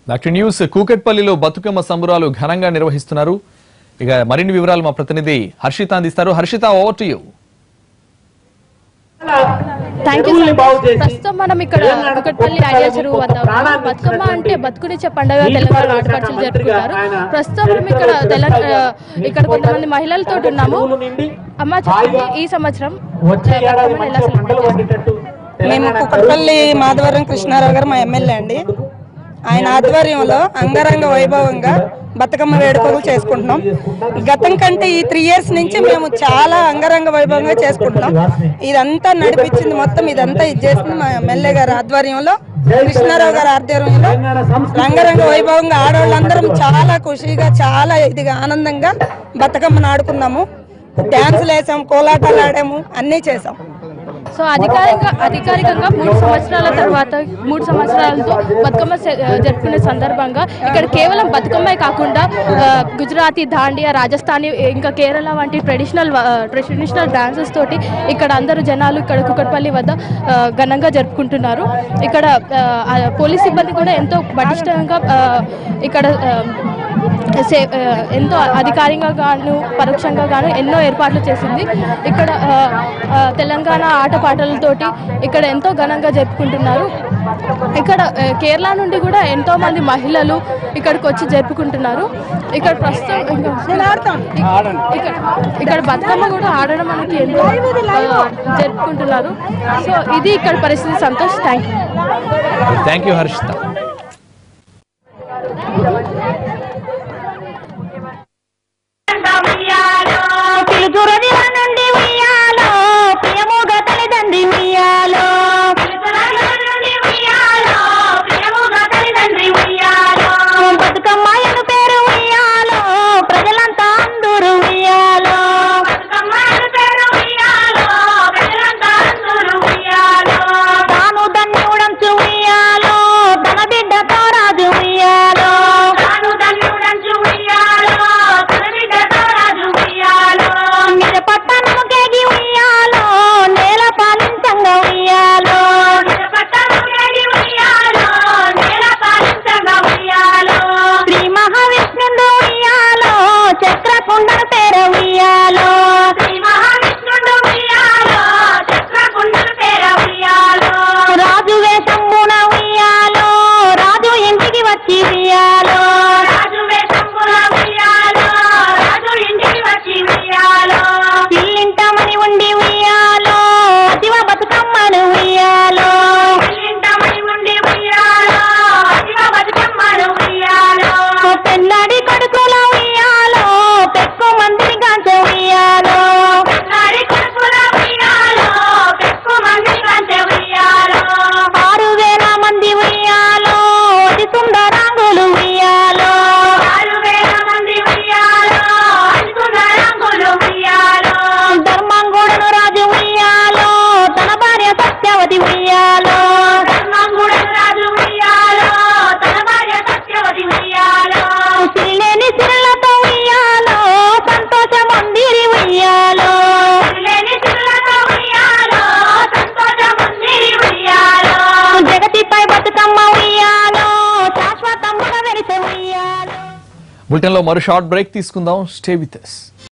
Doctor news కూకట్పల్లిలో బతుకమ్మ సంబరాలు ఘనంగా నిర్వహిస్తున్నారు. ఇక మరిన్ని వివరాలు మా ప్రతినిధి హర్షిత అందిస్తారు. Harshita, over to you. ప్రస్తుతం మనం ఇక్కడ కూకట్పల్లి ఐడియా చెరువు వద్ద బతుకమ్మ అంటే బతుకునిచ్చే పండుగ తెలంగాణ ఆడపడుచులు జరుపుకుంటారు. ప్రస్తుతం ఇక్కడ కొంతమంది మహిళలతో ఉన్నాము. అమ్మ చెప్పండి, ఈ సంవత్సరం మేము కూకట్పల్లి మాధవరం కృష్ణారావు గారు మా ఎమ్మెల్యే అండి. ఆయన ఆధ్వర్యంలో అంగరంగ వైభవంగా బతుకమ్మ వేడుకలు చేసుకుంటున్నాం. గతం కంటే ఈ 3 years నుంచి మేము చాలా అంగరంగ వైభవంగా చేసుకుంటున్నాం. ఇదంతా నడిపించింది మొత్తం ఇదంతా ఇది చేసింది మా ఎమ్మెల్యే గారి ఆధ్వర్యంలో, కృష్ణారావు గారి ఆధ్వర్యంలో రంగరంగ వైభవంగా ఆడవాళ్ళందరం చాలా ఖుషిగా చాలా ఇదిగా ఆనందంగా బతుకమ్మను ఆడుకున్నాము. డ్యాన్సులు వేసాం, కోలాటాలు ఆడాము, అన్నీ చేసాం. సో అధికారికంగా 3 సంవత్సరాల తర్వాత 3 సంవత్సరాలతో బతుకమ్మ జరుపుకునే సందర్భంగా ఇక్కడ కేవలం బతుకమ్మే కాకుండా గుజరాతీ, దాండియా, రాజస్థానీ, ఇంకా కేరళ వంటి ట్రెడిషనల్ డాన్సెస్ తోటి ఇక్కడ అందరూ జనాలు ఇక్కడ కూకట్పల్లి వద్ద ఘనంగా జరుపుకుంటున్నారు. ఇక్కడ పోలీస్ సిబ్బంది కూడా ఎంతో పటిష్టంగా ఇక్కడ ఎంతో అధికారికంగా గాను పరోక్షంగా గాను ఎన్నో ఏర్పాట్లు చేసింది. ఇక్కడ తెలంగాణ ఆటపాటలతోటి ఇక్కడ ఎంతో ఘనంగా జరుపుకుంటున్నారు. ఇక్కడ కేరళ నుండి కూడా ఎంతో మంది మహిళలు ఇక్కడికి వచ్చి జరుపుకుంటున్నారు. ఇక్కడ ప్రస్తుతం ఇక్కడ బతుకమ్మ కూడా ఆడడం మనకి ఎంతో జరుపుకుంటున్నారు. సో ఇది ఇక్కడ పరిస్థితి. Santosh, thank you Harshita. బులెటిన్లో మరో షార్ట్ బ్రేక్ తీసుకుందాం. Stay with us.